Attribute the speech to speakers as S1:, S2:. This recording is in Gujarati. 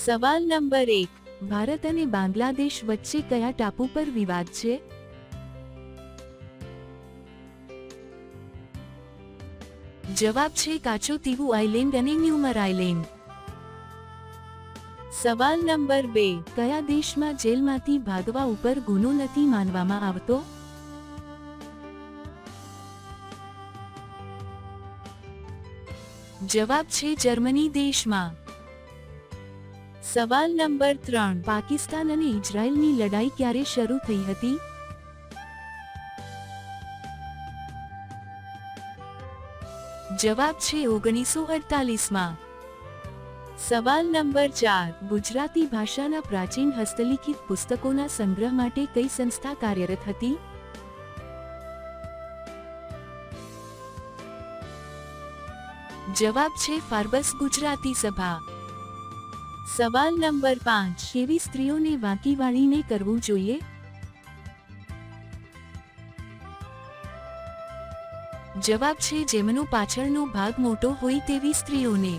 S1: સવાલ નંબર 1, ભારત અને બાંગ્લાદેશ વચ્ચે કયા ટાપુ પર વિવાદ છે? જવાબ છે કાચો તીવુ આઇલેન્ડ અને ન્યુમર આઇલેન્ડ. સવાલ નંબર 2, કયા દેશમાં જેલમાંથી ભાગવા ઉપર ગુનો નથી માનવામાં આવતો? જવાબ છે જર્મની દેશમાં. સવાલ નંબર 3, પાકિસ્તાન અને ઇઝરાયલની લડાઈ ક્યારે શરૂ થઈ હતી? જવાબ છે 1948માં. સવાલ નંબર 4, ગુજરાતી ભાષાના પ્રાચીન હસ્તલિખિત પુસ્તકોના સંગ્રહ માટે કઈ સંસ્થા કાર્યરત હતી? જવાબ છે ફાર્બસ ગુજરાતી સભા. સવાલ નંબર 5, કેવી સ્ત્રીઓને વાંકી વાળીને કરવું જોઈએ? જવાબ છે જેમનો પાછળનો ભાગ મોટો હોય તેવી સ્ત્રીઓને.